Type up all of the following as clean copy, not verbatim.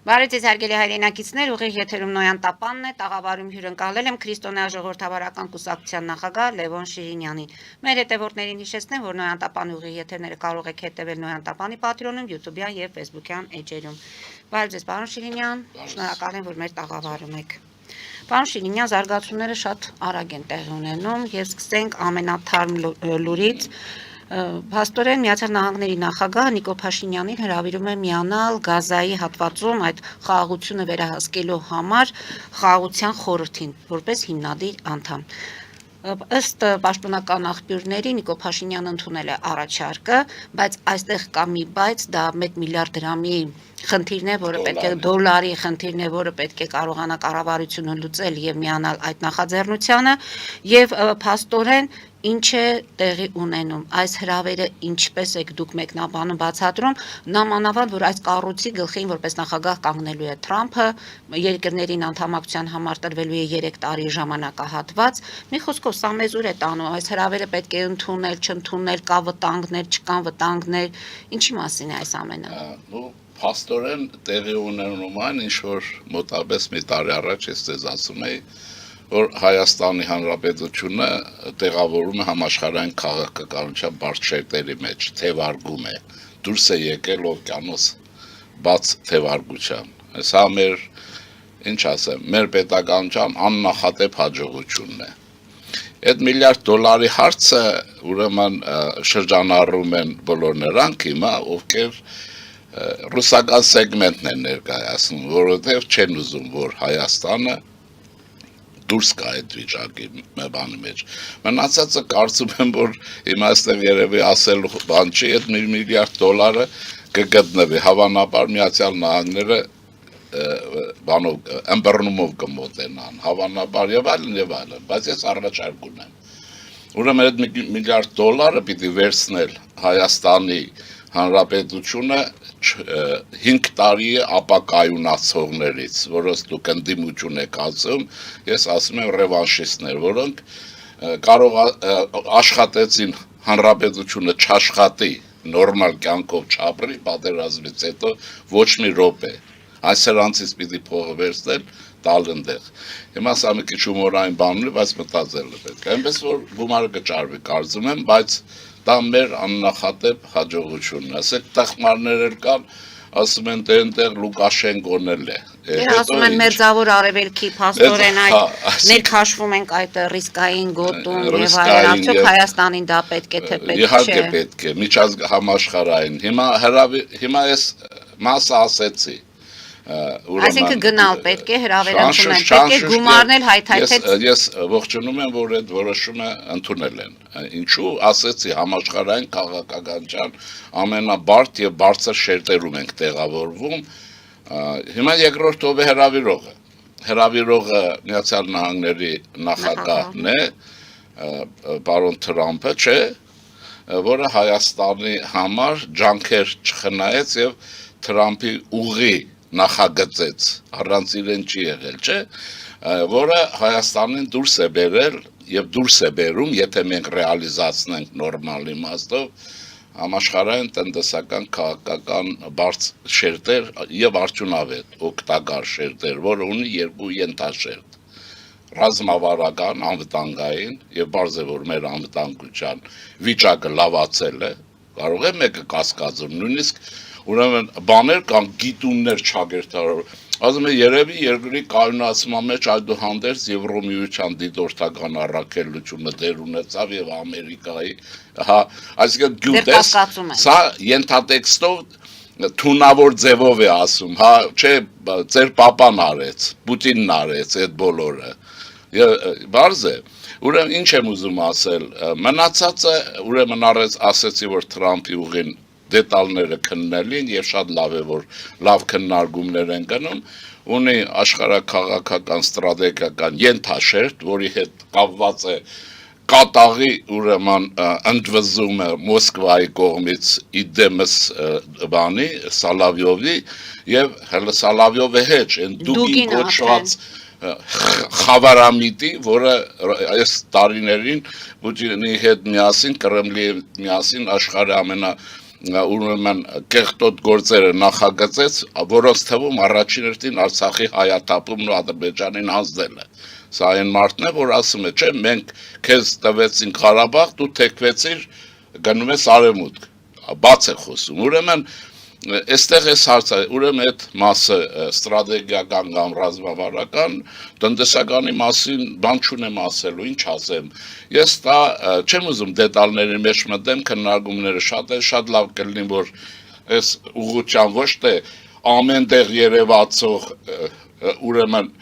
Բարև ձեզ հարգելի հայրենակիցներ, ուղիղ եթերում Նոյան Տապանն է, տաղավարում հյուրընկալել եմ Քրիստոնյա ժողովրդավարական կուսակցության նախագահ Լևոն Շիրինյանին։ Մեր հետևորդներին հիշեցնեմ, որ Նոյան Տապանի ուղիղ եթերները կարող եք հետևել Նոյան Տապանի պատրոնում, YouTube-յան եւ Facebook-յան էջերում։ Բարև ձեզ, պարոն Շիրինյան, շնորհակալ եմ, որ մեր տաղավարում եք։ Պարոն Շիրինյան, զարգացումները շատ արագ են տեղի ունենում եւ սկսենք ամենաթարմ լուրից։ Փաստորեն Միացյալ Նահանգների նախագահ Նիկոլ Փաշինյանին հրավիրում է միանալ Գազայի հատվածում այդ խաղաղությունը վերահսկելու համար խաղաղության խորհրդին որպես հիմնադիր անդամ։ Ըստ պաշտոնական աղբյուրների Նիկոլ Փաշինյանը ընդունել է առաջարկը, բայց այստեղ կա մի բայց, դա 1 միլիարդ դրամի խնդիրն է, որը պետք է դոլարի խնդիրն է, որը պետք է կարողանա կառավարությունը լուծել եւ միանալ այդ նախաձեռնությանը եւ փաստորեն ինչ է տեղի ունենում այս հրավերը ինչպես եք դուք մեկնաբանում բացատրում նամանավանդ որ այս կառույցի գլխին որպես նախագահ կանգնելու է Թրամփը երկրներին անդամակցության համար տրվելու է 3 տարի ժամանակահատված մի խոսքով սա մեզուր է տանում այս հրավերը պետք է ընդունել չընդունել կա վտանգներ չկան վտանգներ ինչի մասին է այս ամենը Փաստորեն տեղի ունենում այն ինչ որ մոտավորապես մի տարի առաջ ես ձեզ ասում էի որ Հայաստանի Հանրապետությունը տեղավորում է համաշխարհային քաղաքականության բարդ շերտերի մեջ, թևարգում է, դուրս է եկել օվկիանոս բաց թևարգության։ Սա մեր, ինչ ասեմ, մեր պետականության աննախադեպ հաջողությունն է։ Այդ միլիարդ դոլարի հարցը ուրեմն շրջանառում են բոլոր նրանք հիմա, ովքեր ռուսական սեգմենտն են ներկայացնում, որովհետև չեն ուզում, որ Հայաստանը դուրս կա այդ վիճակի բանի մեջ։ Մնացածը կարծում եմ, որ հիմա այստեղ երևի ասելու բան չի, այդ $1 միլիարդ կգտնվի, հավանաբար Միացյալ Նահանգները բանով ըմբռնումով կմոտենան, հավանաբար եւ այլն, բայց ես առաջարկ ունեմ։ Ուրեմն այդ $1 միլիարդ պիտի վերցնել Հայաստանի Հանրապետությունը 5 տարի ապակայունացողներից, որոնց դուք ընդդիմություն եք ասում, ես ասում եմ ռևանշիստներ, որոնք կարող աշխատեցին հանրապետությունը չաշխատի, նորմալ կյանքով չապրի, պատերազմից հետո ոչ մի րոպե։ Այս սրանցից պիտի փողը վերցնել, տալ ընդեղ։ Հիմա սա մի քիչ հումորային բան ունի, բայց մտածելը պետք է։ Այնպես որ գումարը կճարվի, կարծում եմ, բայց դա մեր աննախադեպ հաջողությունն է։ Ասեք տխմարներ էլ կան, ասում են դե այնտեղ Լուկաշենկոն էլ է։ Ասում են մերձավոր արևելքի փաստորեն այդ ներքաշվում ենք այդ ռիսկային գոտում եւ այլն, արդյոք Հայաստանին դա պետք է թե պետք չէ։ Իհարկե պետք է, միջազգամաշխարհային։ Հիմա ես մասը ասեցի։ Այսինքն գնալ պետք է հրավերացնել, պետք է գումարնել հայթայթել։ Ես ողջունում եմ, որ այդ որոշումը ընդունել են։ Ինչու ասեցի համաշխարհային քաղաքականության ամենաբարդ եւ բարձր շերտերում ենք տեղավորվում։ Հիմա երկրորդ ով է հրավիրողը։ Հրավիրողը Միացյալ Նահանգների նախագահն է, պարոն Թրամփը, չէ, որը Հայաստանի համար ջանքեր չխնայեց եւ Թրամփի ուղի նախագծեց, առանց իրեն չի եղել, չէ, որը Հայաստանին դուրս է բերել եւ դուրս է բերում, եթե մենք ռեալիզացնենք նորմալ իմաստով համաշխարհային տնտեսական քաղաքական բարձր շերտեր եւ արդյունավետ օգտակար շերտեր, որը ունի երկու ենթաշերտ ռազմավարական անվտանգային եւ բարձր է որ մեր անվտանգության վիճակը լավացել է, կարող է մեկը կասկածում նույնիսկ ուրեմն բաներ կան գիտուններ չագերտարով ասում եմ երևի երկրի կայունացման մեջ այդուհանդերձ Եվրոմիության դիտորդական առաքելությունը դեր ունեցավ եւ Ամերիկայի հա այսինքն գյուտես սա ենթատեքստով թունավոր ձևով է ասում հա չէ ձեր պապան արեց Պուտինն արեց այդ բոլորը բարձ է ուրեմն ինչ եմ ուզում ասել մնացածը ուրեմն ասեցի որ Թրամփի ուղին դետալները քննելին եւ շատ լավ է որ լավ քննարկումներ են գնում ունի աշխարհակաղակական ստրատեգիական ենթաշերտ որի հետ կապված է կատաղի ուրեմն ընդվզումը Մոսկվայի կողմից իդեմս բանի Սալավյովի եւ հələ Սալավյովը հետ են դուգին կոչված խավարամիտի, որը այս տարիներին Պուտինի հետ միասին, Կրեմլի հետ միասին աշխարհի ամենա ուրեմն կեղտոտ գործերը նախագծեց, որոնց թվում առաջին հերթին Արցախի հայաթափումն ու Ադրբեջանին հանձնելը։ Սա այն մարդն է, որ ասում է, չէ, մենք քեզ տվեցինք Ղարաբաղ, դու թեքվեցիր, գնում ես արևմուտք, բաց է խոսում։ Ուրեմն այստեղ էս հարցը, ուրեմն այդ մասը ստրատեգիական կամ ռազմավարական, տնտեսականի մասին բան չունեմ ասելու, ինչ ասեմ։ Ես դա չեմ ուզում դետալների մեջ մտեմ, քննարկումները շատ լավ կլինի, որ այս ուղղության ոչ թե ամեն տեղ երևացող ուրեմն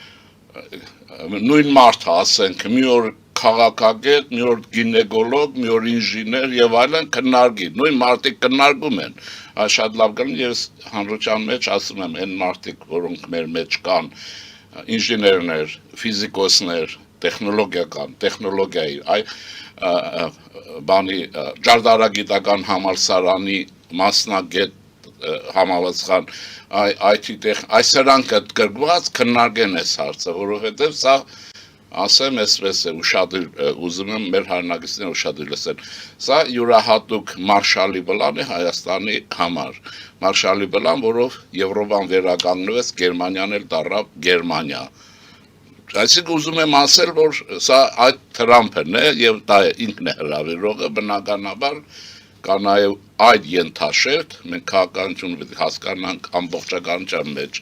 նույն մարդը ասենք, մի օր քաղաքագետ, մի օր գինեկոլոգ, մի օր ինժեներ եւ այլն քննարկի, նույն մարդիկ քննարկում են, շատ լավ կլինի, ես հանրության մեջ ասում եմ, այն մարդիկ, որոնք մեր մեջ կան, ինժեներներ, ֆիզիկոսներ, տեխնոլոգիայի, բանի ջարդարագիտական համալսարանի մասնագետ համալսարան, այսրանք գրգված քննարկեն այս հարցը, որովհետև սա ասեմ այսպես է, ուզում եմ մեր հայրենակիցները ուշադիր լսեն, սա յուրահատուկ մարշալի պլան է Հայաստանի համար, մարշալի պլան, որով Եվրոպան վերականգնվեց, Գերմանիան էլ դառավ Գերմանիա, այսինքն ուզում եմ ասել, որ սա այդ Թրամփն է եւ դա ինքն է հրավիրողը, բնականաբար կա նաև այդ ենթաշերտ, մենք քաղաքականություն պետք է հասկանանք ամբողջականության մեջ,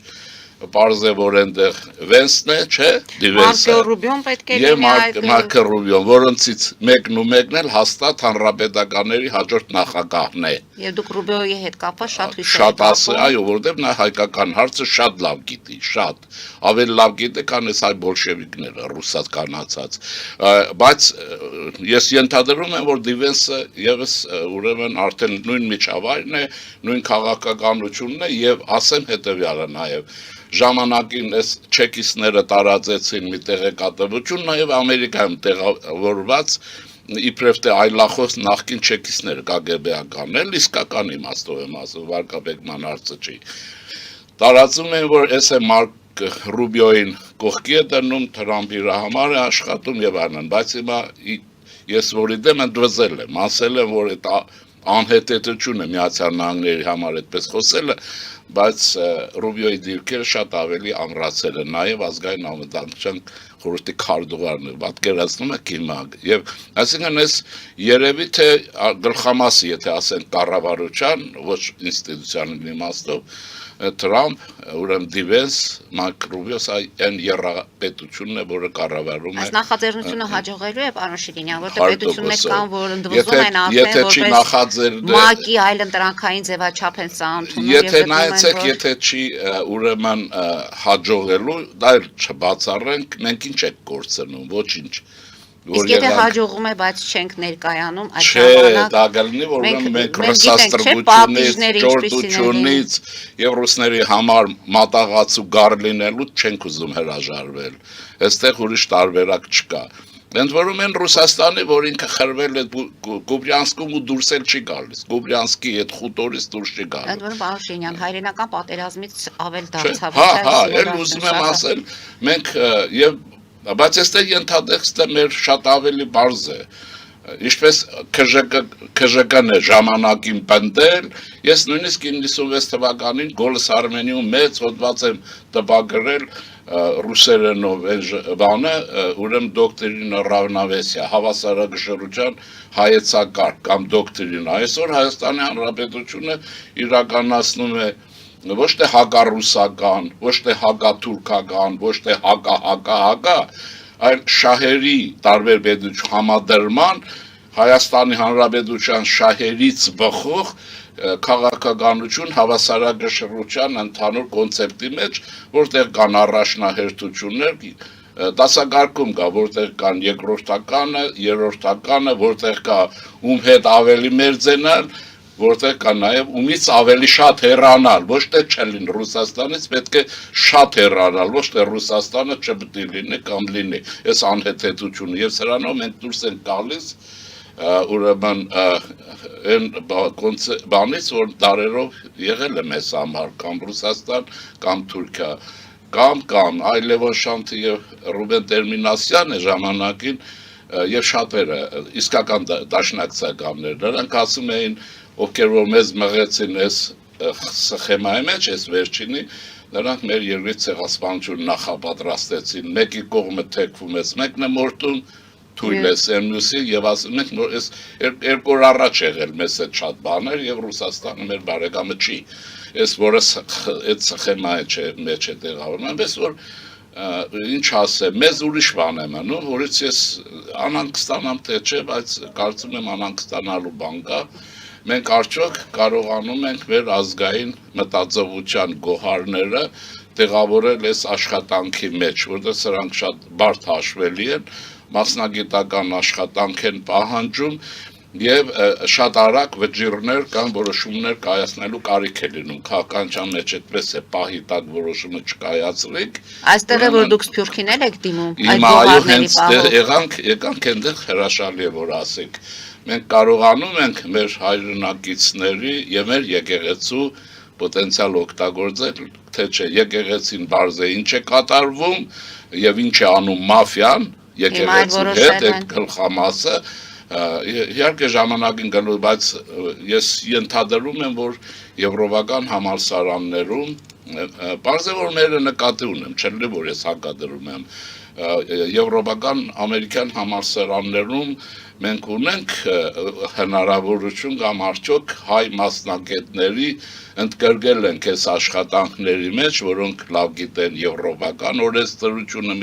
պարզ է, որ այնտեղ Վենսն է, չէ, Մարկո Ռուբիոն պետք է եւ լինի այդ Մարկո Ռուբիոն, որոնցից մեկն ու մեկն էլ հաստատ հանրապետականների հաջորդ նախագահն է։ Եվ դուք Ռուբիոյի հետ կապված շատ հույսեր Շատ ասը, այո, որովհետև նա հայկական հարցը շատ լավ գիտի, շատ, ավելի լավ գիտի, քան այս այ բոլշևիկները, ռուսացկանացած, բայց ես ենթադրում եմ, որ Դիվենսը եւս ուրեմն արդեն նույն միջավայրն է, նույն քաղաքականությունն է եւ ասեմ հետեւյալը նաեւ ժամանակին այս չեկիստները տարածեցին մի տեղեկատվություն, նաև Ամերիկայում տեղավորված իբրև թե այլախոս նախկին չեկիստներ KGB-ական էլ, իսկական իմաստով եմ ասում, վարկաբեկման հարցը չի։ Տարածում են, որ այս է Մարկ Ռուբիոյին կողքի է դնում, Թրամփի իր համար է աշխատում եւ այլն, բայց հիմա ես որի դեմ ընդվզել եմ, ասել եմ, որ այդ անհետեթությունը Միացյալ Նահանգների համար այդպես խոսելը, բայց Ռուբիոյի դիրքերը շատ ավելի ամրացել են, նաև ազգային անվտանգության խորհրդի քարտուղարն է, պատկերացնում եք հիմա, եւ այսինքն այս երևի թե գլխամասը, եթե ասենք կառավարության, ոչ ինստիտուցիոնալ իմաստով, Թրամփ, ուրեմն Դիվենս, Մարկո Ռուբիո, այն երրապետությունն է, որը կառավարում է։ Այս նախաձեռնությունը հաջողելու է, պարոն Շիրինյան, որտեղ պետություններ կան, որ ընդվզում են արդեն, որպես ՄԱԿ-ի այլ ընտրանքային ձևաչափ են սա ընդունում։ Եթե նայեցեք, եթե չի ուրեմն հաջողելու, դա չբացառենք, մենք ինչ ենք կորցնում, ոչինչ։ Իսկ եթե հաջողում է, բայց չենք ներկայանում, այդ ժամանակ դա գալնի, որ մենք ռուսաստրգությունից, ճորտությունից եւ ռուսների համար մատաղացու գար լինելու չենք ուզում հրաժարվել։ Այստեղ ուրիշ տարբերակ չկա։ Ընդ որում են Ռուսաստանի, որ ինքը խրվել է Կուպյանսկում ու դուրս էլ չի գալիս։ Կուպյանսկի այդ խուտորից դուրս չի գալիս։ Ընդ որում պարոն Շիրինյան, հայրենական պատերազմից ավել դարձավ։ Էլ ուզում եմ ասել, մենք եւ բայց այստեղ ենթադեքստը մեր շատ ավելի բարձ է, ինչպես KGK-ն է ժամանակին պնդել, ես նույնիսկ 96 թվականին Գոլս Արմենիում մեծ հոդված եմ տպագրել ռուսերենով բանը, ուրեմն դոկտրինա Ռավնավեսիա, հավասարակշռության հայեցակարգ կամ դոկտրինա, այսօր Հայաստանի Հանրապետությունը իրականացնում է ոչ թե հակառուսական, ոչ թե հակաթուրքական, ոչ թե հակա, այլ շահերի տարբեր պետություն համադրման Հայաստանի Հանրապետության շահերից բխող քաղաքականություն հավասարակշռության ընդհանուր կոնցեպտի մեջ, որտեղ կան առաջնահերթություններ, դասակարգում կա, որտեղ կան երկրորդականը, երրորդականը, որտեղ կա ում հետ ավելի մերձենալ, որտեղ կա նաև ումից ավելի շատ հեռանալ, ոչ թե չլին Ռուսաստանից, պետք է շատ հեռանալ, ոչ թե Ռուսաստանը չպետք է լինի կամ լինի, այս անհեթեթությունը, եւ սրանով մենք դուրս ենք գալիս, ուրեմն այն բանից, որ դարերով եղել է մեզ համար, կամ Ռուսաստան, կամ Թուրքիա, կամ այ Լևոն Շանթի եւ Ռուբեն Տերմինասյանը ժամանակին եւ շատերը իսկական դաշնակցականներ նրանք ասում էին ովքեր որ մեզ մղեցին այս սխեմայի մեջ, այս վերջինի, նրանք մեր երկրի ցեղասպանություն նախապատրաստեցին, մեկի կողմը թեքվում է, մեկն է մորտում, թույլ է սերմուսի եւ ասում ենք որ այս երկու օր առաջ եղել մեզ այդ շատ բաներ եւ Ռուսաստանը մեր բարեկամը չի, այս որը այդ սխեմայի մեջ է տեղավորվում, այնպես որ ինչ ասեմ, մեզ ուրիշ բան է մնում, որից ես անանք ստանամ թե չէ, բայց կարծում եմ անանք ստանալու բան կա, մենք արդյոք կարողանում ենք մեր ազգային մտածողության գոհարները տեղավորել այս աշխատանքի մեջ, որտեղ սրանք շատ բարդ հաշվելի են, մասնագիտական աշխատանք են պահանջում եւ շատ արագ վճիռներ կամ որոշումներ կայացնելու կարիք է լինում, քաղաքականության մեջ այդպես է, պահի տակ որոշումը չկայացրեք։ Այստեղ է որ դուք սփյուռքին եք դիմում, այդ Հիմա այո, գոհարների հենց պահով։ եկանք այնտեղ հրաշալի է որ ասեք, մենք կարողանում ենք մեր հայրենակիցների եւ մեր եկեղեցու պոտենցիալ օգտագործել, թե չէ, եկեղեցին բարձ է ինչ է կատարվում եւ ինչ է անում մաֆիան, եկեղեցու հետ այդ գլխամասը իհարկե ժամանակին գնալու, բայց ես ենթադրում եմ, որ եվրոպական համալսարաններում, բարձ է որ մերը նկատի ունեմ, չէ՞ որ ես հակադրում եմ, եվրոպական ամերիկյան համալսարաններում մենք ունենք հնարավորություն կամ արդյոք հայ մասնագետների ընդգրկել ենք այս աշխատանքների մեջ, որոնք լավ գիտեն եվրոպական օրենսդրությունը,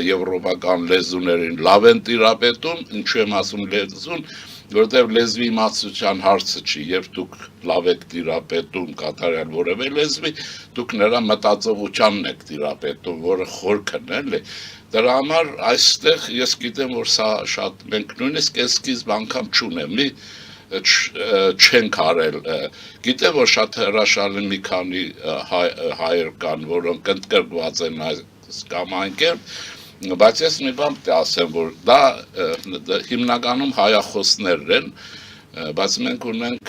եվրոպական լեզուներին լավ են տիրապետում, ինչու եմ ասում լեզուն, որտեղ լեզվի իմացության հարցը չի, երբ դուք լավ եք տիրապետում կատարյալ որևէ լեզվի, դուք նրա մտածողությանն եք տիրապետում, որը խորքն էլի։ Դրա համար այստեղ ես գիտեմ, որ սա շատ մենք նույնիսկ սկիզբ անգամ չունեմ, չենք արել։ Գիտեմ, որ շատ հրաշալի մի քանի հայեր կան, որոնք ընդգրկված են այս կամ այն կերպ, բայց ես մի բան ասեմ, որ դա հիմնականում հայախոսներ են, բայց մենք ունենք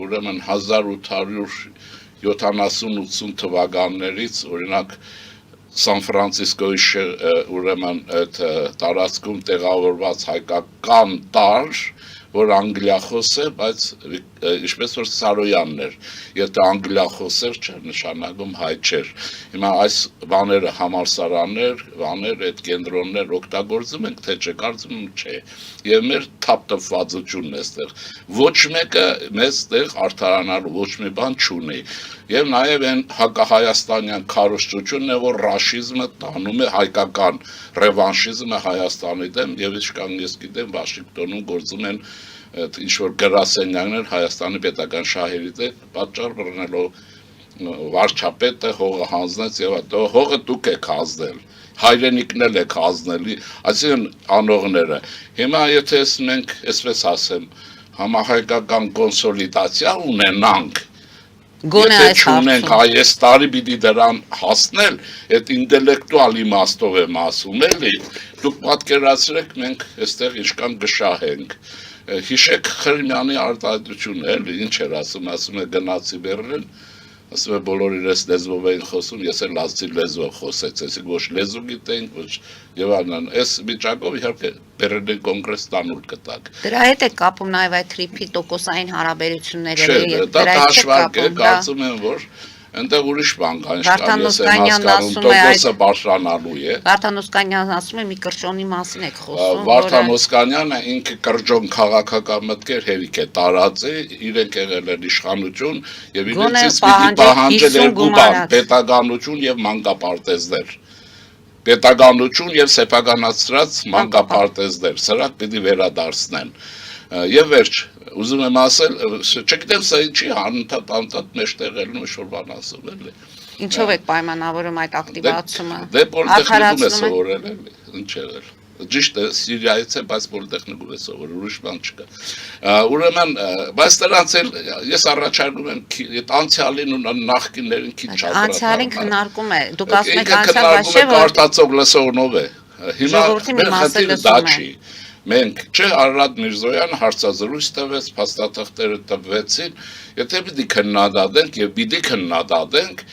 ուրեմն 1870-80 թվականներից, օրինակ Սան Ֆրանցիսկոյի ուրեմն այդ տարածքում տեղավորված հայկական տարր, որ անգլիախոս է, բայց ինչպես որ Սարոյանն էր, եթե անգլիախոս էր, չէր նշանակում հայ չէր։ Հիմա այս բաները համալսարաններ, բաներ, այդ կենտրոններ օգտագործում ենք, թե չէ, կարծում եմ չէ։ Եվ մեր թափտփվածությունն է այստեղ։ Ոչ մեկը մեզ այդտեղ արդարանալու ոչ մի բան չունի։ Եվ նաև այն հակահայաստանյան քարոզչությունն է, որ ռաշիզմը տանում է հայկական ռևանշիզմը Հայաստանի դեմ, եւ ինչքան ես գիտեմ, Վաշինգտոնում գործում են ինչ-որ գրասենյակներ Հայաստանի պետական շահերի դեմ, պատճառ բռնելով վարչապետը հողը հանձնեց եւ հողը դուք եք հանձնել, հայրենիքն էլ եք հանձնելի, այսինքն անողները։ Հիմա եթե մենք, այսպես ասեմ, համահայկական կոնսոլիդացիա ունենանք, եթե չունենք այս տարի պիտի դրան հասնել, այդ ինտելեկտուալ իմաստով եմ ասում, էլի, դուք պատկերացրեք մենք այստեղ ինչքան գշահենք, հիշեք Խրիմյանի արտահայտությունը, էլի, ինչ էր ասում է գնացի Բեռլին, ասում է բոլոր իրենց լեզվով էին խոսում, ես էլ լազցի լեզվով խոսեցի, ոչ լեզու գիտենք, ոչ եւ այլն, այս վիճակով իհարկե Բեռլին կոնգրես տանուլ կտակ։ Դրա հետ է կապում նաև այդ թրիփի տոկոսային հարաբերությունները։ Չէ, դա հաշվարկ է, կարծում եմ, որ այնտեղ ուրիշ բան կա, ինչքան ես եմ հասկանում, տոկոսը բարձրանալու է։ Վարդան Օսկանյանն ասում է մի կրճոնի մասին եք խոսում։ Վարդան Օսկանյանը ինքը կրճոն քաղաքական մտքեր հերիք է տարածի, իրենք եղել են իշխանություն եւ իրենցից պիտի պահանջել երկու բան՝ պետականություն եւ մանկապարտեզներ։ Պետականություն եւ սեփականացրած մանկապարտեզներ, սրանք պիտի վերադարձնեն։ Եվ վերջ, ուզում եմ ասել, չգիտեմ սա ինչի անընդհատ մեջտեղ ելնում է շոր բան ասում էլի։ Ինչով եք պայմանավորում այդ ակտիվացումը։ Դե պոլիտեխնիկում է սովորել էլի, ինչ եղել։ Ճիշտ է, Սիրիայից է, բայց պոլիտեխնիկում է սովորել, ուրիշ բան չկա։ Ուրեմն, բայց դրանց էլ ես առաջարկում եմ այդ անցյալին ու նախկիններին քիչ չադրատել։ Անցյալին քննարկում է։ Դուք ասում եք անցյալ բաշե, որ արտածող լսողնով է։ Հիմա խնդիրը դա չի։ Մենք, չէ, Արարատ Միրզոյանը հարցազրույց տվեց, փաստաթղթերը տվեցին, եթե պիտի քննադատենք եւ պիտի քննադատենք,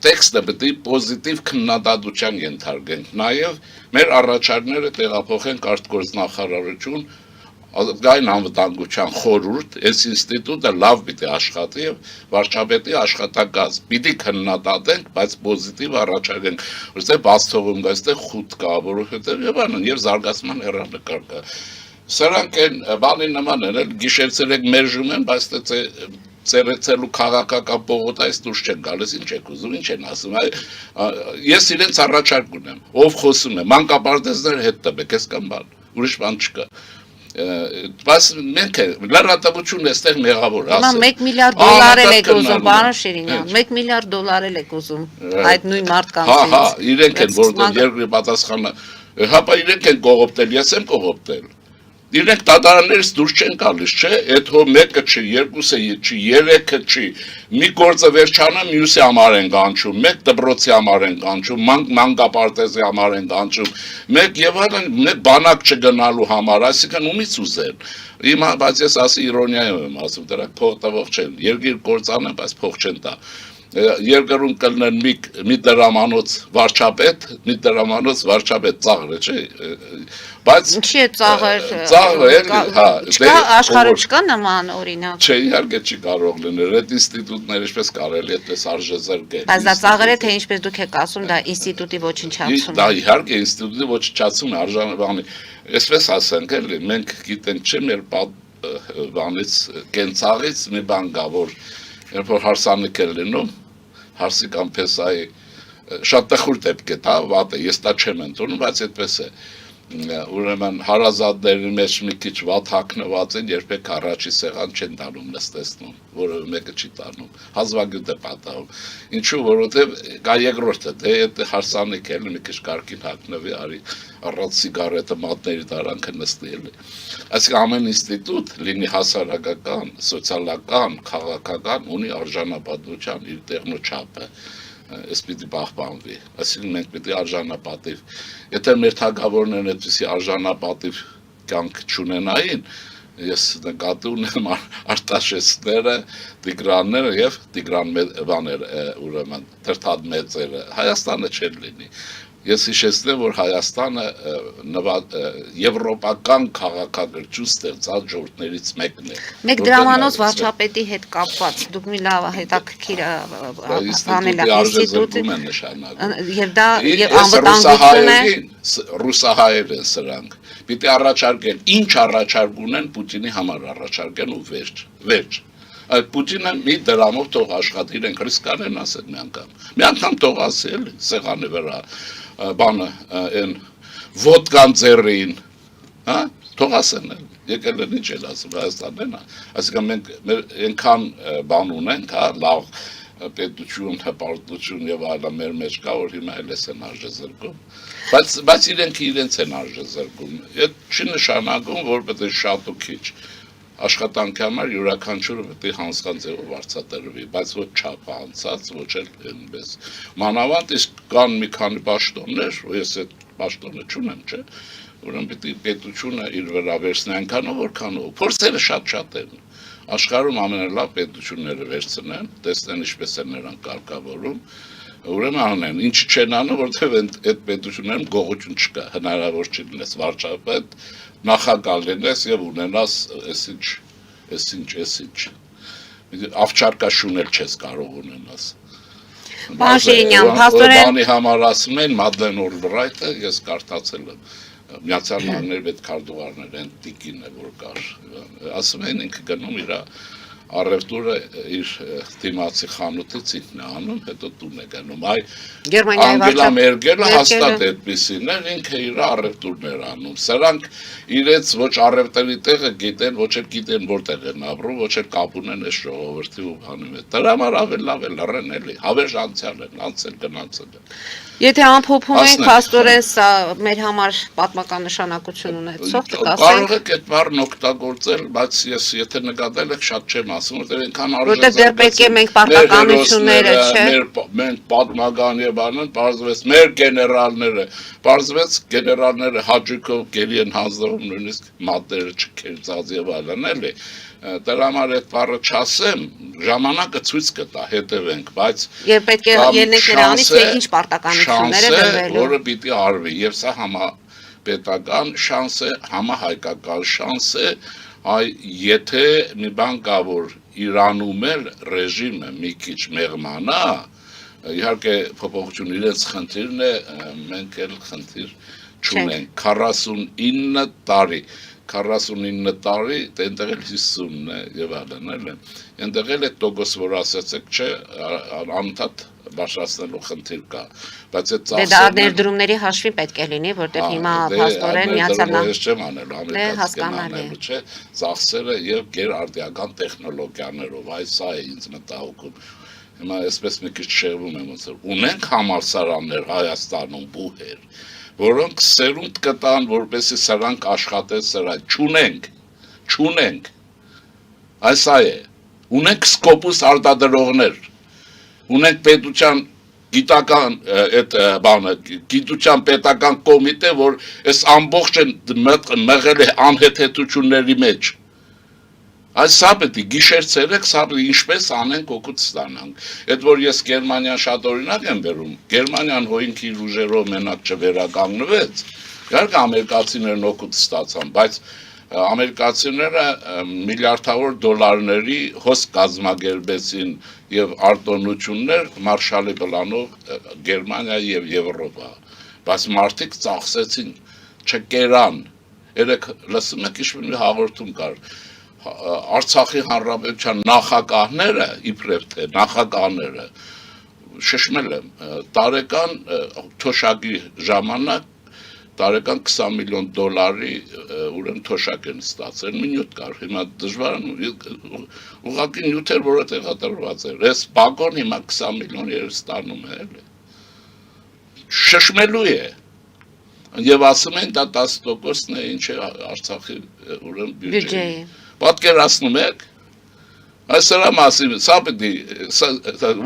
տեքստը պիտի պոզիտիվ քննադատության ենթարկենք, նաեւ մեր առաջարկները տեղափոխենք արտգործնախարարություն, ազգային անվտանգության խորհուրդ, այս ինստիտուտը լավ պիտի աշխատի եւ վարչապետի աշխատակաց պիտի քննադատենք, բայց պոզիտիվ առաջարկենք, որովհետեւ բաց թողում կա, այստեղ խութ կա, որովհետեւ եւ զարգացման հեռանկար կա։ Սրանք են բանի նման են, գիշերցել եք մերժում են, բայց ծերեցելու քաղաքական պողոտայից դուրս չեն գալիս, ինչ եք ուզում, ինչ են ասում, ես իրենց առաջարկ ունեմ, ով խոսում է, մանկապարտեզներ հետ տվեք, այս կամ բան, ուրիշ բան չկա, բայց մենք լրատվությունն էստեղ մեղավոր ասել։ 1 միլիարդ դոլար եք ուզում, պարոն Շիրինյան, 1 միլիարդ դոլար եք ուզում այդ նույն մարդկանցից։ Հա, իրենք են, որտեղ երկրի պատասխանը, հապա իրենք են կողոպտել, ես եմ կողոպտել։ Իրենք տադարաններից դուրս չեն գալիս, չէ, այդ հո մեկը չի, երկուսը չի, երեքը չի, մի գործը վերջանը մյուսի համար են կանչում, մեկ դպրոցի համար են կանչում, մանկապարտեզի համար են կանչում, մեկ եւ այլն, մեկ բանակ չգնալու համար, այսինքն ումից ուզեն։ Հիմա բայց ես ասի իրոնիայով եմ ասում, դրանք փող տվող չեն, երկիր կործանեն, բայց փող չեն տա։ Երկրում կլնեն մի դրամանոց վարչապետ, մի դրամանոց վարչապետ ծաղր է, չէ, բայց ինչի է ծաղր, հա, աշխարհում չկա նման օրինակ։ Չէ, իհարկե չի կարող լինել, այդ ինստիտուտները ինչպես կարելի այդպես արժեզրկել։ Բայց դա ծաղր է, թե ինչպես դուք եք ասում, դա ինստիտուտի ոչնչացում։ Դա իհարկե ինստիտուտի ոչնչացում է, արժանաբանի։ Այսպես ասենք, էլի, մենք գիտենք, չէ, մեր բանից կենցաղից մի բան կա, որ երբ որ հարսանիք է լինում, հարսի կամ փեսայի շատ տխուր դեպք է, դա վատ է, ես դա չեմ ընդունում, բայց այդպես է։ Ուրեմն հարազատների մեջ մի քիչ վատ հագնված են, երբեք առաջի սեղան չեն տանում նստեցնում, որևէ մեկը չի տանում, հազվագյուտ է պատահում։ Ինչու, որովհետև կա երկրորդը, դե այդ հարսանիք է, մի քիչ կարգին հագնվի, արի առանց սիգարետը մատների դարանքը նստի էլի։ Այսինքն ամեն ինստիտուտ լինի հասարակական, սոցիալական, քաղաքական, ունի արժանապատվության իր տեղն ու չափը։ Այս պիտի պահպանվի, այսինքն մենք պիտի արժանապատիվ, եթե մեր թագավորներն այդպիսի արժանապատիվ կյանք չունենային, ես նկատի ունեմ Արտաշեսները, Տիգրանները եւ Տիգրան բաները, ուրեմն Թրթատ մեծերը, Հայաստանը չէր լինի։ Ես հիշեցնեմ, որ Հայաստանը եվրոպական քաղաքագրություն ստեղծած ժողովուրդներից մեկն է։ Մեկ դրամանոց վարչապետի հետ կապված, դուք մի լավ հետաքրքիր բանել եք ինստիտուտի եւ դա եւ անվտանգություն է։ Ռուսահայեր են սրանք։ Պիտի առաջարկեն, ինչ առաջարկ ունեն Պուտինի համար առաջարկեն ու վերջ։ Այդ Պուտինը մի դրամով թող աշխատի, իրենք ռիսկան են ասել մի անգամ թող ասել սեղանի վրա բանը այն ոդկան ձեռին, հա, թող ասեն, եկել են ինչ էլ ասում, Հայաստանն է, այսինքն մենք այնքան բան ունենք, հա, լավ պետություն, հպարտություն եւ այլն մեր մեջ կա, որ հիմա էլ են արժեզրկում, բայց իրենց են արժեզրկում, այդ չի նշանակում, որ պետք է շատ ու քիչ աշխատանքի համար յուրաքանչյուրը պետք է հանցքան ձևով արձատրվի, բայց ոչ չափը անցած, ոչ էլ այնպես։ Մանավանդ իսկ կան մի քանի պաշտոններ, ու ես այդ պաշտոնը չունեմ, չէ, ուրեմն պետք է պետությունը իր վրա վերցնի այնքանով, որքանով։ Փորձերը շատ են։ Աշխարհում ամենալավ պետությունները վերցնեն, տեսնեն ինչպես են նրանք կարգավորում, ուրեմն անեն, ինչի չեն անում, որովհետև այդ պետություններում գողություն չկա, հնարավոր չի լինես վարչապետ, նախագահ լինես եւ ունենաս այսինչ ավճարկաշուն էլ չես կարող ունենաս։ Պարոն Շիրինյան, փաստորեն բանի համար ասում են Մադլեն Օլբրայթը, ես կարդացել եմ Միացյալ Նահանգների պետքարտուղարներ են տիկին է որ կար, ասում են ինքը գնում իր առևտուրը իր դիմացի խանութից ինքն է անում, հետո տուն է գնում, Անգելա Մերկելը հաստատ այդպիսին էր, ինքը իր առևտուրներ անում, սրանք իրենց ոչ առևտրի տեղը գիտեն, ոչ էլ գիտեն որտեղ են ապրում, ոչ էլ կապ ունեն այս ժողովրդի ու բանում հետ, դրա համար ավելի լավ է լռեն էլի, հավերժ անցյալ են, անցել գնացել են։ Եթե ամփոփում ենք, փաստորեն սա մեր համար պատմական նշանակություն ունեցող կասենք։ Կարող եք այդ բառն օգտագործել, բայց ես եթե նկատել եք շատ չեմ ասում, որտեղ այնքան որտեղ դեռ պետք է մենք պարտականությունները, չէ։ Մենք պատմական եւ այլն, բարձվեց մեր գեներալները, բարձվեց գեներալները հաջուկով գերի են հանձնվում նույնիսկ մատները չքերծած եւ այլն էլի։ Դրա համար այդ բառը չասեմ, ժամանակը ցույց կտա, հետևենք, բայց եւ պետք է ելնենք նրանից, թե ինչ պարտականություններ է դրվելու, որը պիտի արվի եւ սա պետական շանս է, համահայկական շանս է, եթե մի բան կա, որ Իրանում էլ ռեժիմը մի քիչ մեղմանա, իհարկե փոփոխություն իրենց խնդիրն է, մենք էլ խնդիր չունենք, 49 տարի, այնտեղ էլ 50-ն է եւ այլն, այնտեղ էլ այդ տոկոս, որ ասացեք, չէ, անընդհատ բարձրացնելու խնդիր կա, բայց այդ ծախսերը դա ներդրումների հաշվի պետք է լինի, որտեղ հիմա փաստորեն միացյալ նահանգները չէ, ծախսերը եւ գերարդիական տեխնոլոգիաներով, սա է ինձ մտահոգում։ Հիմա այսպես մի քիչ շեղվում եմ, ոնց որ ունենք համալսարաններ Հայաստանում բուհեր, որոնք սերունդ կտան, որպեսզի սրանք աշխատեն սրանք, չունենք, այս է, ունենք սկոպուս արտադրողներ, ունենք պետության գիտական գիտության պետական կոմիտե, որ այս ամբողջը մղել է անհեթեթությունների մեջ, այս սա պետք է գիշեր-ցերեկ, սա պետք է ինչպես անենք օգուտ ստանանք, այդ որ ես Գերմանիան շատ օրինակ եմ բերում, Գերմանիան հոյինքի ուժերով մենակ չվերականգնվեց, իհարկե ամերիկացիներն օգուտ ստացան, բայց ամերիկացիները միլիարդավոր դոլարների հոսք կազմակերպեցին եւ արտոնություններ Մարշալի պլանով Գերմանիա եւ Եվրոպա, բայց մարդիկ ծախսեցին, չկերան, երեք լսում եք ինչ-որ հաղորդում կար, Արցախի հանրապետության նախագահները, իբրև թե նախագահները, շշմել եմ, տարեկան թոշակի ժամանակ, տարեկան 20 միլիոն դոլարի ուրեմն թոշակ են ստացել, մի նյութ կար, հիմա դժվար ուղղակի նյութեր, որը տեղադրված էր, այս բակոն հիմա 20 միլիոն էր ստանում է, շշմելու է, եւ ասում են դա 10%-ն է, ինչ է Արցախի ուրեմն բյուջեի։ Պատկերացնում եք, այս սրա մասին, սա պետք է,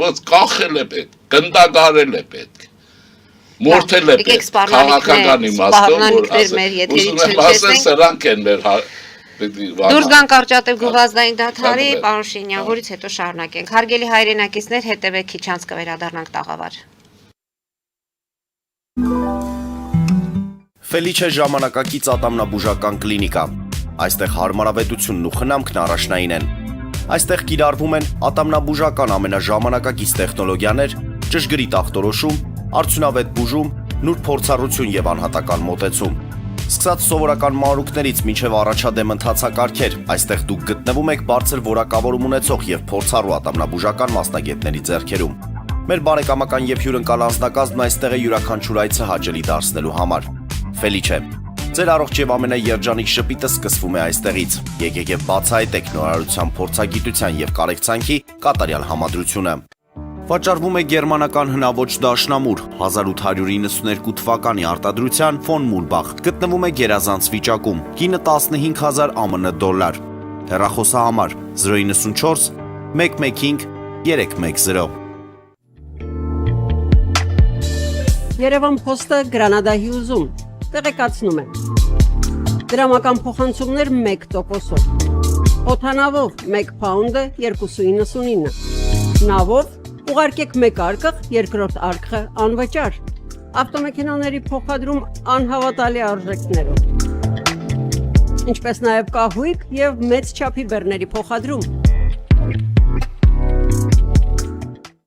ոնց կախել է պետք, գնդագարել է պետք, մորթել է պետք, քաղաքական իմաստով, որ ուզում եմ ասել, սրանք են մեր Դուրս գանք Կարճատև գովազդային դադարի, պարոն Շինյան, որից հետո շարունակենք։ Հարգելի հայրենակիցներ, հետևեք քիչ անց կվերադառնանք տաղավար։ Ֆելիչե ժամանակակից ատամնաբուժական կլինիկա։ Այստեղ հարմարավետությունն ու խնամքն առաջնային են։ Այստեղ կիրառվում են ատամնաբուժական ամենաժամանակակից տեխնոլոգիաներ, ճշգրիտ ախտորոշում, արդյունավետ բուժում, նուրբ փորձառություն եւ անհատական մոտեցում։ Սկսած սովորական մանրուքներից մինչև առաջադեմ ընթացակարգեր, այստեղ դուք գտնվում եք բարձր որակավորում ունեցող եւ փորձառու ատամնաբուժական մասնագետների ձեռքերում։ Մեր բարեկամական եւ հյուրընկալ անձնակազմն այստեղ է յուրաքանչյուր այցը հաճելի դարձնելու համար։ Ֆելիչե, ձեր առողջ եւ ամենաերջանիկ շպիտը սկսվում է այստեղից։ Եկեք եւ բացահայտեք նորարարության փորձագիտության եւ կարեկցանքի կատարյալ համադրությունը։ Վաճառվում է գերմանական հնաոճ դաշնամուր 1892 թվականի արտադրության ֆոն Մուլբախ, գտնվում է գերազանց վիճակում, կինը 15000 ԱՄՆ դոլար։ Հեռախոսահամար 094 115 310։ Երևան փոստը Գրանադա Հյուզում տեղեկացնում է։ Դրամական փոխանցումներ 1%-ով։ Օդանավով 1 փաունդը 2.99։ Նավով ուղարկեք 1 արկղ, երկրորդ արկղը անվճար։ Ավտոմեքենաների փոխադրում անհավատալի արժեքներով։ Ինչպես նաև կահույք եւ մեծ չափի բեռների փոխադրում։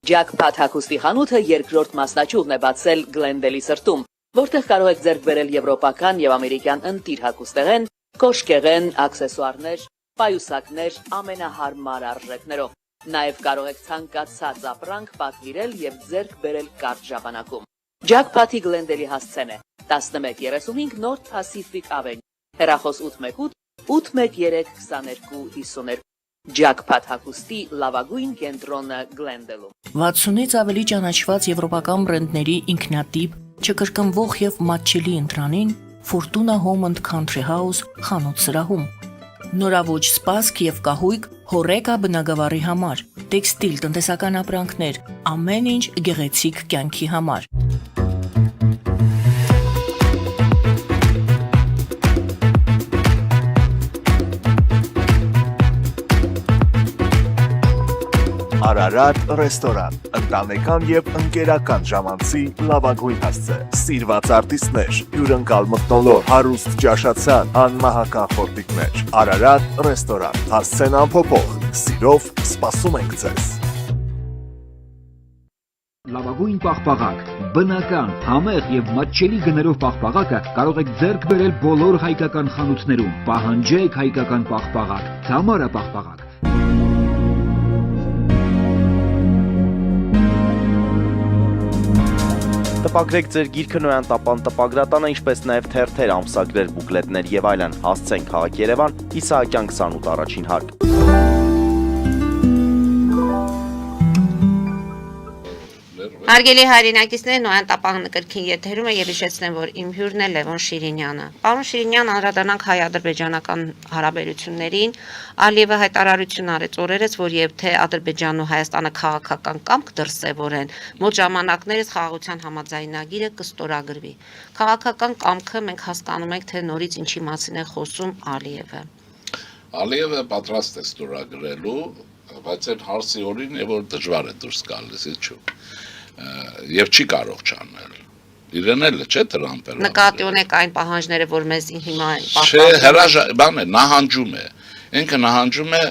Ջակփաթ հագուստի խանութը երկրորդ մասնաճյուղն է բացել Գլենդելի սրտում, որտեղ կարող եք ձեռք բերել եվրոպական եւ ամերիկյան ընտիր հագուստեղեն, կոշկեղեն, աքսեսուարներ, պայուսակներ ամենահարմար արժեքներով։ Նաև կարող եք ցանկացած ապրանք պատվիրել եւ ձեռք բերել կարճ ժամանակում։ Ջակփաթի Գլենդելի հասցեն է 1135 North Pacific Avenue, հեռախոս 818 813 2252։ Ջակփաթ հագուստի լավագույն կենտրոնը Գլենդելում։ 60-ից ավելի ճանաչված եվրոպական բրենդների ինքնատիպ, չկրկնվող եւ մատչելի ընտրանին Fortuna Home and Country House խանութ սրահում։ Նորավոճ սպասք եւ կահույք հորեկա բնագավառի համար, տեքստիլ տնտեսական ապրանքներ, ամեն ինչ գեղեցիկ կյանքի համար։ Արարատ ռեստորան, ընտանեկան եւ ընկերական ժամանցի լավագույն հասցե, սիրված արտիստներ, հյուրընկալ մթնոլորտ, հարուստ ճաշացան, անմահական խորտիկներ, Արարատ ռեստորան, հասցեն անփոփոխ, սիրով սպասում ենք ձեզ։ Լավագույն պաղպաղակ, բնական, համեղ եւ մատչելի գներով պաղպաղակը կարող եք ձեռք բերել բոլոր հայկական խանութներում։ Պահանջեք հայկական պաղպաղակ, Թամարա պաղպաղակ։ Տպագրեք ձեր գիրքը Նոյան տապան տպագրատանը, ինչպես նաև թերթեր, ամսագրեր, բուկլետներ եւ այլն։ Հասցեն քաղաք Երևան, Իսահակյան 28 առաջին հարկ։ Հարգելի հայրենակիցներ, Նոյան տապանը նկրքին եթերում է եւ հիշեցնեմ, որ իմ հյուրն է Լևոն Շիրինյանը։ Պարոն Շիրինյան, անդրադառնանք հայ-ադրբեջանական հարաբերություններին, Ալիևը հայտարարություն արեց օրերս, որ եւ թե Ադրբեջանն ու Հայաստանը քաղաքական կամք դրսեւորեն, մոտ ժամանակներս խաղաղության համաձայնագիրը կստորագրվի։ Քաղաքական կամքը մենք հասկանում ենք, թե նորից ինչի մասին է խոսում Ալիևը։ Ալիևը պատրաստ է ստորագրելու, բայց այն հարցի օրին է, որ դժվար է դուրս գալիս, ինչու։ Եվ չի կարող չանել։ Իրեն էլ չէ Թրամփը։ Նկատի ունեք այն պահանջները, որ մեզ հիմա են պահանջում։ Բան է, նահանջում է։ Ինքը նահանջում է,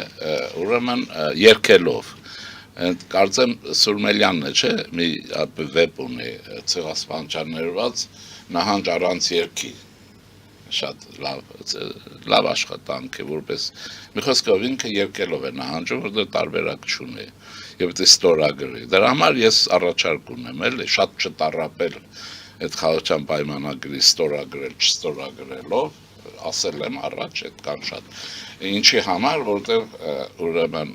ուրեմն երկելով։ Կարծեմ Սուրմելյանն է, չէ, մի վեբ ունի ցեղասպանչաներված նահանջ առանց երկի։ Շատ լավ աշխատանք է, որպես մի խոսքով ինքը երկելով է նահանջում, որտեղ տարբերակ չունի եւ դա ստորագրի։ Դրա համար ես առաջարկ ունեմ, էլի շատ չտառապել այդ խաղաղության պայմանագրի ստորագրել, չստորագրելով, ասել եմ առաջ այդքան շատ։ Ինչի համար, որտեղ ուրեմն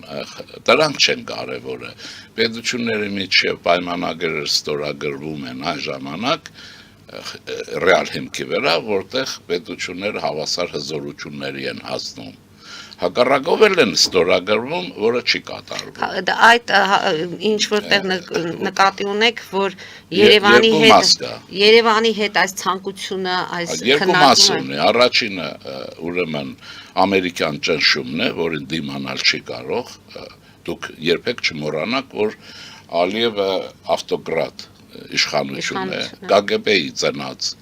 դրանք չեն կարևորը։ Պետությունների միջև պայմանագրեր ստորագրվում են այն ժամանակ ռեալ հիմքի վրա, որտեղ պետությունները հավասար հզորությունների են հասնում։ Հակառակով են ստորագրվում, որը չի կատարվում։ Այդ ինչ որտեղ նկատի ունեք, որ Երևանի հետ այս ցանկությունը, այս երկու մաս ունի։ Առաջինը ուրեմն ամերիկյան ճնշումն է, որին դիմանալ չի կարող։ Դուք երբեք չմոռանաք, որ Ալիևը ավտոկրատ իշխանություն է, KGB-ի ծնած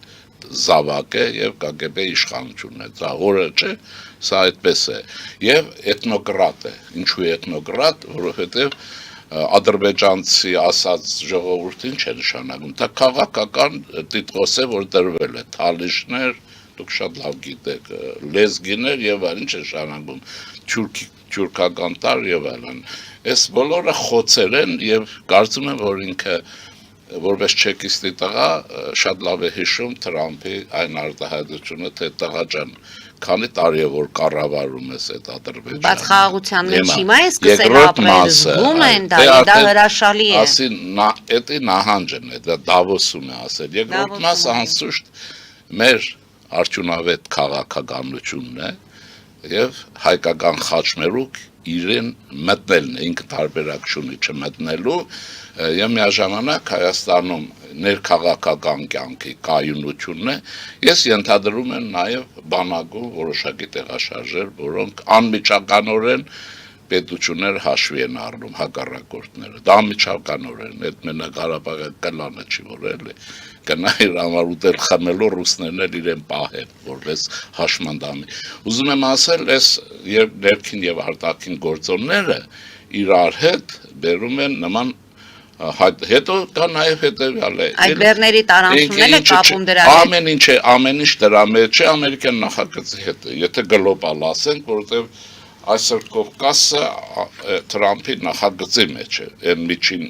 զավակ է եւ KGB-ի իշխանությունն է, դա օրը չէ, սա այդպես է, եւ էթնոկրատ է, ինչու էթնոկրատ, որովհետեւ ադրբեջանցի ասած ժողովրդին չէ նշանակում, դա քաղաքական տիտղոս է, որ դրվել է, թալիշներ, դուք շատ լավ գիտեք, լեզգիներ եւ այլն չէ նշանակում, թուրքական տար եւ այլն, այս բոլորը խոցեր են եւ կարծում եմ, որ ինքը որպես չեկիստի տղա շատ լավ է հիշում Թրամփի այն արտահայտությունը, թե տղա ջան, քանի տարի է որ կառավարում ես այդ Ադրբեջանը։ Բայց խաղաղության մեջ հիմա է սկսել ապրել, զգում են դա հրաշալի է։ Ասին էդի նահանջն է, դա Դավոսում է ասել։ Երկրորդ մասը անսուշտ մեր արդյունավետ քաղաքականությունն է եւ հայկական խաչմերուկ իրեն մտնելն է, ինքը տարբերակ չունի չմտնելու եւ միաժամանակ Հայաստանում ներքաղաքական կյանքի կայունությունն է, ես ենթադրում եմ նաեւ բանակում որոշակի տեղաշարժեր, որոնք անմիջականորեն պետությունները հաշվի են առնում հակառակորդները, դա անմիջականորեն, այդ մենակ Ղարաբաղի կլանը չի որ էլի, կնայր համար ուտել խմելու ռուսներն էլ իրեն պահեն, որպես հաշմանդամի։ Ուզում եմ ասել, այս ներքին եւ արտաքին գործոնները իրար հետ բերում են նման հետո կա նաև հետևյալ է։ Այդ բեռների տարանցումն է կապում դրա հետ։ Ամեն ինչ դրա մեջ է ամերիկյան նախագծի հետ։ Եթե գլոբալ ասենք, որովհետև այսօր Կովկասը Թրամփի նախագծի մեջ է, այն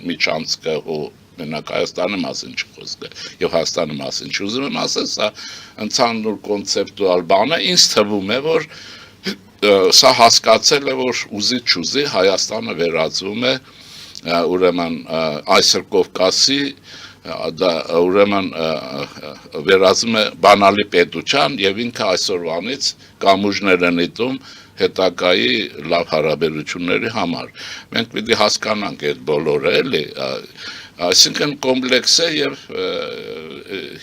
միջանցքը ու մենակ Հայաստանի մասին չխոսքը եւ Հայաստանի մասին չուզում եմ ասել, սա ընդհանուր կոնցեպտուալ բան է, ինձ թվում է, որ սա հասկացել է, որ ուզի չուզի Հայաստանը վերածվում է ուրեմն այսօր Կովկասի դա ուրեմն վերածվում է բանալի պետության եւ ինքը այսօրվանից կամուջներ են իտում հետագայի լավ հարաբերությունների համար։ Մենք պիտի հասկանանք այդ բոլորը, էլի, այսինքն կոմպլեքս է եւ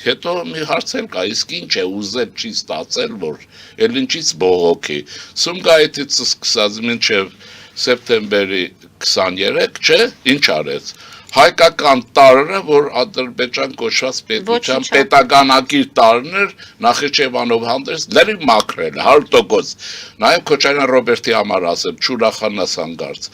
հետո մի հարց էլ կա, իսկ ինչ է ուզել չի ստացել, որ էլ ինչից բողոքի։ Սումգայիցից սկսած մինչեւ սեպտեմբերի 23, չէ, ինչ արեց։ Հայկական տարրը, որ Ադրբեջան կոչված պետության պետականագիր տարրներ Նախիջևանով հանդերձ լրիվ մաքրել 100%։ Նաև Քոչարյան Ռոբերտի համար ասեմ, Չուրախանաս հանգարց։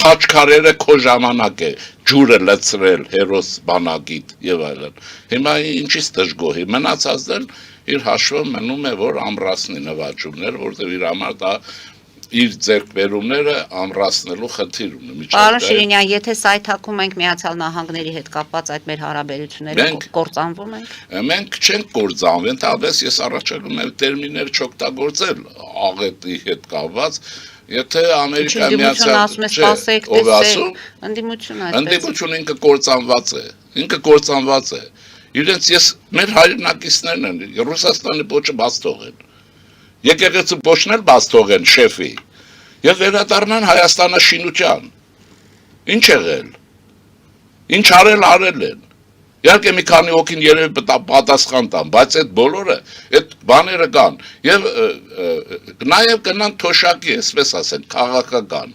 Խաչքարերը քո ժամանակ է, ջուրը լցրել հերոս բանագիտ եւ այլն։ Հիմա ինչի՞ց դժգոհի, մնացածն իր հաշվով մնում է, որ ամրացնի նվաճումներ, որտեղ իր համար դա իր ձեռքբերումները ամրացնելու խնդիր ունի։ Պարոն Շիրինյան, եթե սայթակում ենք Միացյալ Նահանգների հետ կապված այդ մեր հարաբերությունները, կործանվում ենք։ Մենք չենք կործանվում, ընդհանրապես ես առաջարկում եմ տերմիններ չօգտագործել աղետի հետ կապված, եթե Ամերիկայի Միացյալ ինքը կործանված է, իրենց մեր հայրենակիցներն են, Ռուսաստանի պոչը բաց թողեն։ Եկեղեցու պոչն էլ բաց թողեն շեֆի եւ վերադառնան Հայաստանը շինության։ Ինչ եղել։ Ինչ արել են։ Իհարկե մի քանի հոգին երևի պատասխան տան, բայց այդ բոլորը այդ բաները կան եւ նաեւ կնան թոշակի, այսպես ասեն, քաղաքական։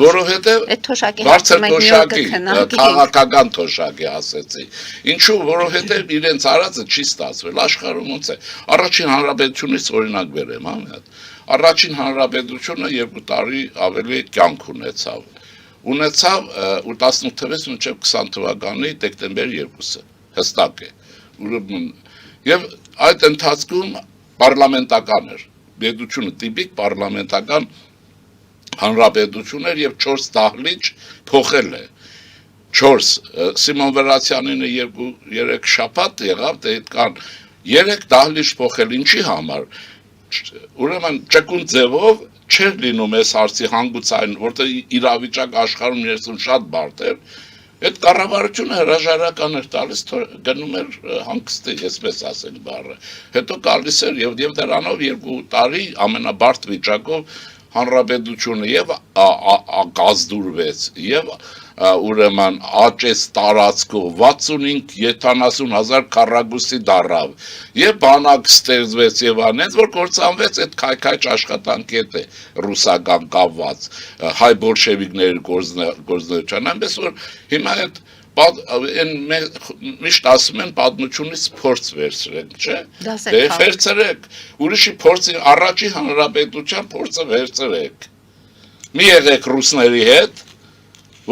Որովհետեւ այդ թոշակի քաղաքական թոշակի ասեցի։ Ինչու, որովհետեւ իրենց արածը չի ստացվել, աշխարհում ոնց է։ Առաջին հանրապետությունից օրինակ բերեմ, հա։ Առաջին հանրապետությունը 2 տարի ավելի կյանք ունեցավ 18 թվականից մինչև 20 թվականի դեկտեմբեր 2-ը, հստակ է։ Եվ այդ ընթացքում պարլամենտական էր, պետությունը տիպիկ պարլամենտական հանրապետություն էր եւ 4 դահլիճ փոխել է։ 4 Սիմոն Վերացյանինը 2-3 շաբաթ եղավ, դե կան 3 դահլիճ փոխել, ինչի համար։ Ուրեմն ճկուն ձևով չէր լինում այս հարցի հանգուցային, որտեղ իրավիճակ աշխարհում ներսում շատ բարդ էր, այդ կառավարությունը հրաժարական էր տալիս, գնում էր հանգստի, այսպես ասենք բառը, հետո գալիս էր եւ դրանով 2 տարի ամենաբարդ վիճակով հանրապետությունը եւ գազդուրվեց եւ ուրեմն աճեց տարածքով 65-70 հազար քառակուսի դարավ եւ բանակ ստեղծվեց եւ անենց որ կործանվեց այդ քայքայչ աշխատանքի հետ է ռուսական կապված հայ բոլշևիկների գործնեության այնպես որ հիմա այդ միշտ ասում են պատմությունից փորձ վերցրեք, չէ՞։ Դե վերցրեք, ուրիշի փորձի առաջի հանրապետության փորձը վերցրեք։ Մի եղեք ռուսների հետ,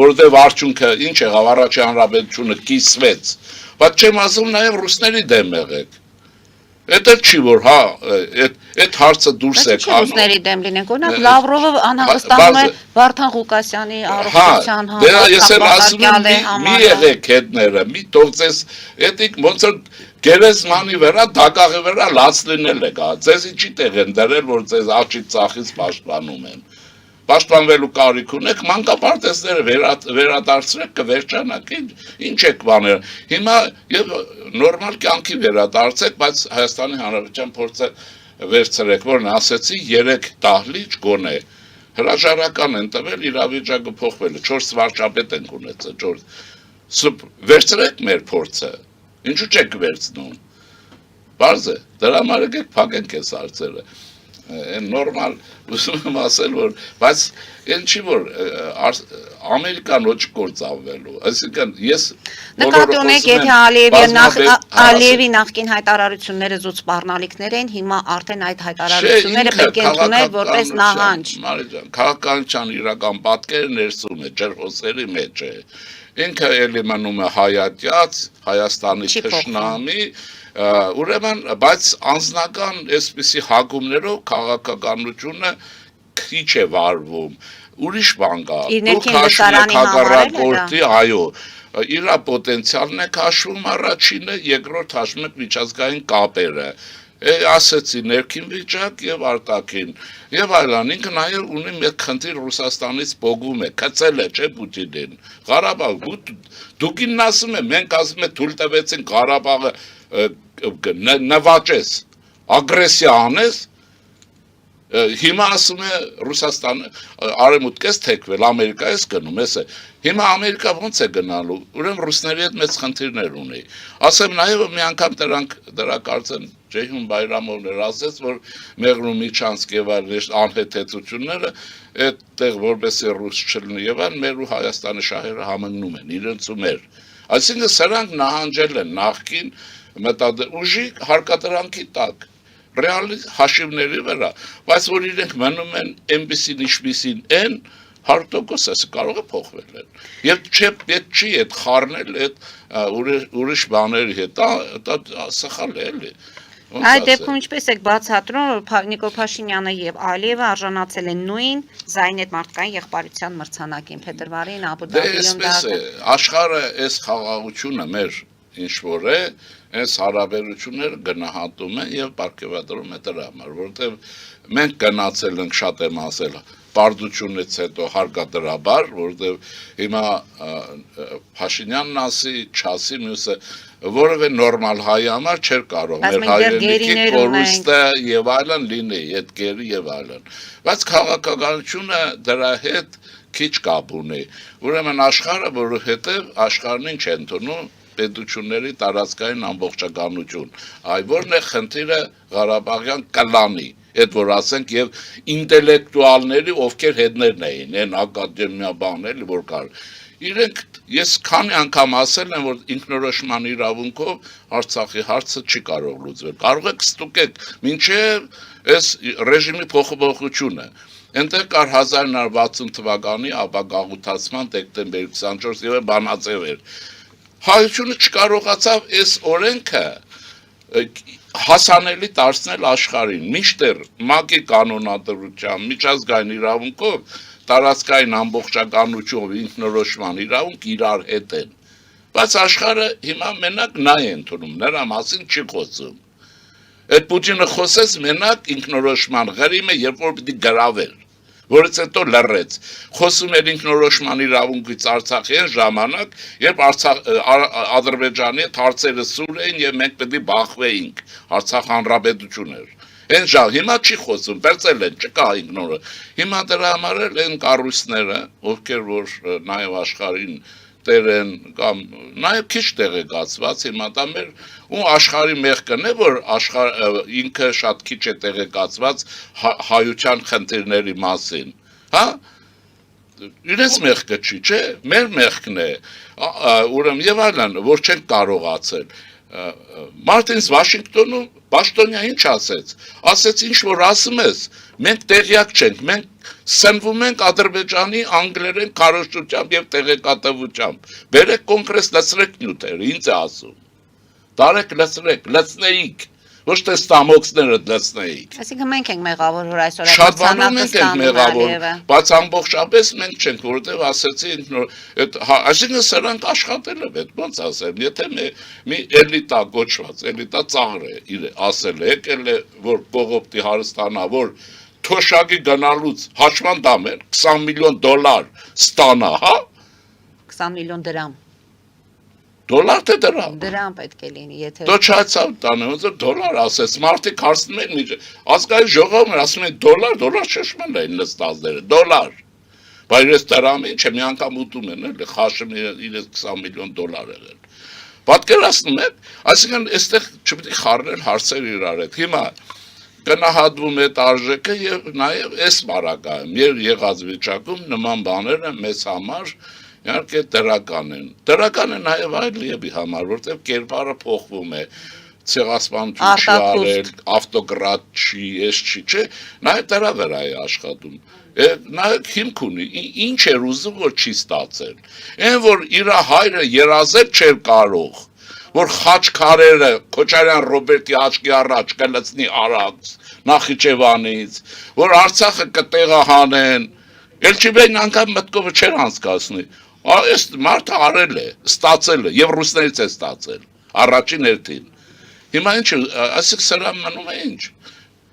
որովհետև արդյունքը ինչ եղավ, առաջի հանրապետությունը կիսվեց, բայց չեմ ասում նաև ռուսների դեմ եղեք։ Դա չի որ, հա, այդ հարցը դուրս է կանում։ Ռուսների դեմ լինենք, օրինակ Լավրովը անհանգստանում է Վարդան Ղուկասյանի առողջության համար։ Ես էլ ասում եմ, մի եղեք հետները, մի թողցես, էդիկ ոնց որ գերեզմանի վրա, դակաղի վրա լաց լինել է գա։ Ձեզ ինչի տեղ են դրել, որ ձեզ աչից ծախից պաշտպանում են։ Պաշտպանվելու կարիք ունեք, մանկապարտեզները վերադարձրեք, կվերջանաք, ինչ եք բաներ։ Հիմա եւ նորմալ կյանքի վերադարձեք, բայց Հայաստանի Հանրապետության փորձը վերցրեք, որն ասեցի 3 դահլիճ գոնե հրաժարական են տվել, իրավիճակը փոխվել է, 4 վարչապետ են ունեցել, 4 վերցրեք մեր փորձը։ Ինչու չեք վերցնում։ Բարձ է, դրա համար եկեք փակենք այս հարցերը։ Նորմալ ուզում եմ ասել, որ բայց ինչի որ Ամերիկան ոչ կործանվելու, այսինքն ես նկատի ունեք, եթե Ալիևի նախկին հայտարարությունները զուտ սպառնալիքներ են, հիմա արդեն այդ հայտարարությունները պետք է ընդունել որպես նահանջ։ Մարիջան, քաղաքականության իրական պատկերը ներսում է, ջրհոսերի մեջ է։ Ինքը էլի մնում է հայատյաց, Հայաստանի թշնամի, ուրեմն, բայց անձնական այսպիսի հակումներով քաղաքականությունը քիչ է վարվում, ուրիշ բան կա, դուք հաշվում եք հակառակորդի, այո, իր պոտենցիալն եք հաշվում առաջինը, երկրորդ հաշվում եք միջազգային կապերը, ասեցի ներքին վիճակ եւ արտաքին եւ այլն ինքը նաեւ ունի մի խնդիր Ռուսաստանից փողում է քծել է չէ Պուտինին Ղարաբաղ դուք ինքն ասում եք մենք ասում ենք թույլ տվեցին Ղարաբաղը նվաճես ագրեսիա անես Հիմա ասում է Ռուսաստանը արևմուտքից թեքվել, Ամերիկայից գնում, էս է։ Հիմա Ամերիկա ո՞նց է գնալու։ Ուրեմն ռուսների հետ մեծ խնդիրներ ունի։ Ասեմ նաև մի անգամ դրա կարծեմ Ջեյհուն Բայրամովն ասաց, որ Մեղրում Միչանսկ եւ այլ անհեթեթությունները այդտեղ որպեսի ռուս չլինի եւ այլ մեր ու Հայաստանի շահերը համընկնում են իրենց ու մեր։ Այսինքն սրանք նահանջել են նախքին մտադուժի հարկադրանքի տակ ռեալ հաշիվների վրա, բայց որ իրենք մնում են այնպիսին ինչպիսին են 100% կարող է փոխվել են։ Եվ չի այդ խառնել այդ ուրիշ բաների հետ, դա սխալ է էլի։ Այդ դեպքում ինչպես եք բացատրում, որ Նիկոլ Փաշինյանը եւ Ալիևը արժանացել են նույն զայն այդ մարդկային եղբայրության մրցանակին փետրվարին Աբու Դաբիում դա։ Աշխարհը այս խաղաղությունը մեր ինչ որ է, այս հարաբերությունները գնահատում են եւ ապարգևատրում է դրա համար, որովհետեւ մենք գնացել ենք շատ եմ ասել պարտությունից հետո հարկադրաբար, որովհետեւ հիմա Փաշինյանն ասի, չասի մյուսը որևէ նորմալ հայ համար չէր կարող մեր հայրենիքի կորուստը եւ այլն լինի, այդ գերի եւ այլն։ Բայց քաղաքականությունը դրա հետ քիչ կապ ունի։ Ուրեմն աշխարհը, որովհետեւ աշխարհն ինչ է ընդունում պետությունների տարածքային ամբողջականություն։ Այ որն է խնդիրը Ղարաբաղյան կլանի, այդ որ ասենք եւ ինտելեկտուալների, ովքեր հետներն էին, այն ակադեմիա բաներ, որ կար։ Իրենք ես քանի անգամ ասել եմ, որ ինքնորոշման իրավունքով Արցախի հարցը չի կարող լուծվել։ Կարող եք ստուգեք, մինչև այս ռեժիմի փոփոխությունը։ Այնտեղ կար 1960 թվականի ապագաղութացման դեկտեմբերի 24 եւ բանաձև էր։ Հայությունը չկարողացավ այս օրենքը հասանելի դարձնել աշխարհին, մինչդեռ ՄԱԿ-ի կանոնադրությամբ, միջազգային իրավունքով տարածքային ամբողջականություն, ինքնորոշման իրավունք իրար հետ են։ Բայց աշխարհը հիմա մենակ նա է ընդունում, նրա մասին չի խոսում։ Այդ Պուտինը խոսեց մենակ ինքնորոշման ղրիմը, երբ որ պիտի գրավեր, որից հետո լռեց։ Խոսում էր ինքնորոշման իրավունքից Արցախի ժամանակ, երբ Ադրբեջանի հարցերը սուր էին եւ մենք պետք է բախվեինք, Արցախ հանրապետություն էր։ Այն ժամ հիմա չի խոսում, բերցել են, չկա ինքնորը։ Հիմա դրա համար էլ են կառույցները, ովքեր որ նաեւ աշխարհին տեր են կամ նաեւ քիչ տեղեկացված, հիմա դա մեր ու աշխարհի մեղքն է, որ ինքը շատ քիչ է տեղեկացված հայության խնդիրների մասին, հա? Իրենց մեղքը չի, չէ՞, մեր մեղքն է։ Ուրեմն եւ այլն, որ չեն կարողացել։ Մարտին Վաշինգտոնում Պաշտոնյա ինչ ասեց։ Ասեց ինչ որ ասում ես, մենք տեղյակ չենք, մենք սնվում ենք Ադրբեջանի անգլերեն քարոզչությամբ եւ տեղեկատվությամբ։ Բերեք կոնկրետ լցրեք նյութերը, ինձ է ասում։ Դարեք լցրեք, լցնեիք, ոչ թե ստամոքսները լցնեիք։ Այսինքն մենք ենք մեղավոր, որ այսօր շատ բանում մենք ենք մեղավոր, բայց ամբողջապես մենք չենք, որովհետեւ ասեցի այսինքն սրանք աշխատել է, ոնց ասեմ, եթե մի էլիտա գոչված, էլիտա ծաղր է, իր ասել է, եկել է, որ կողոպտի հարստանա, որ թոշակի գնալուց հաշման դամեր 20 միլիոն դոլար ստանա, հա? 20 միլիոն դրամ։ Դոլար թե դրամ։ Դրամ պետք է լինի, եթե։ Դո չացավ տանը, ոնց որ դոլար ասես, մարդիկ հարցնում են միջը։ Ազգային ժողովն ասում են դոլար շշմել են նստածները, դոլար։ Բայց ես դրամի չէ, մի անգամ ուտում են, էլի խաշում իրենց 20 միլիոն դոլար եղել։ Պատկերացնում եք, այսինքն այստեղ չպետք է խառնել հարցեր իրար հետ։ Հիմա գնահատվում է արժեքը եւ նաեւ այս մարակայում եղած վիճակում նման բաները մեզ համար իհարկե դրական են։ Դրական է նաև այլ լիեբի համար, որտեղ կերպարը փոխվում է, ցեղասպանություն չի արել, ավտոկրատ չի, ես չի, չէ, նաև դրա վրա է աշխատում։ Նաև հիմք ունի, ինչ էր ուզում, որ չի ստացել։ Այն որ իր հայրը երազել չէր կարող, որ խաչքարերը Քոչարյան Ռոբերտի աչքի առաջ կլցնի Արաքս, Նախիջևանից, որ Արցախը կտեղահանեն, Էլչիբեյն անգամ մտքովը չէր անցկացնի։ Այս մարդը արել է, ստացել է եւ ռուսներից է ստացել առաջին հերթին։ Հիմա ինչ, այսինքն սրա մնում է ինչ։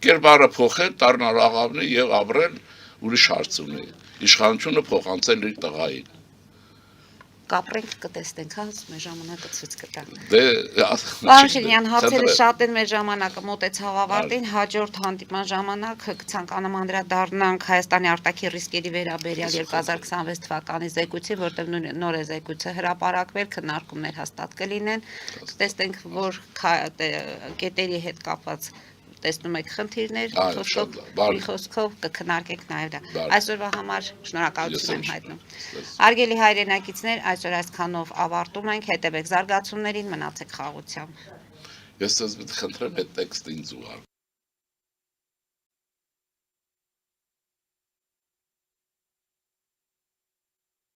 Կերպարը փոխել, դառնալ աղավնի եւ ապրել ուրիշ հարց ունի։ Իշխանությունը փոխանցել իր տղային։ կապրենք, կտեսնենք, հա, մեր ժամանակը ցույց կտա։ Դե Պարոն Շիրյան, հարցերը շատ են, մեր ժամանակը մոտեցավ ավարտին, հաջորդ հանդիպման ժամանակ կցանկանամ անդրադառնանք Հայաստանի արտաքին ռիսկերի վերաբերյալ 2026 թվականի զեկույցի, որտեղ նոր է զեկույցը հրապարակվել, քննարկումներ հաստատ կլինեն, կտեսնենք, որ կետերի հետ կապված տեսնում եք խնդիրներ, մի խոսքով կքննարկենք նաև դա։ Այսօրվա համար շնորհակալություն եմ հայտնում։ Հարգելի հայրենակիցներ, այսօր այսքանով ավարտում ենք, հետևեք զարգացումներին, մնացեք խաղաղությամբ։ Ես ձեզ խնդրեմ այդ տեքստը ինձ ուղարկեք։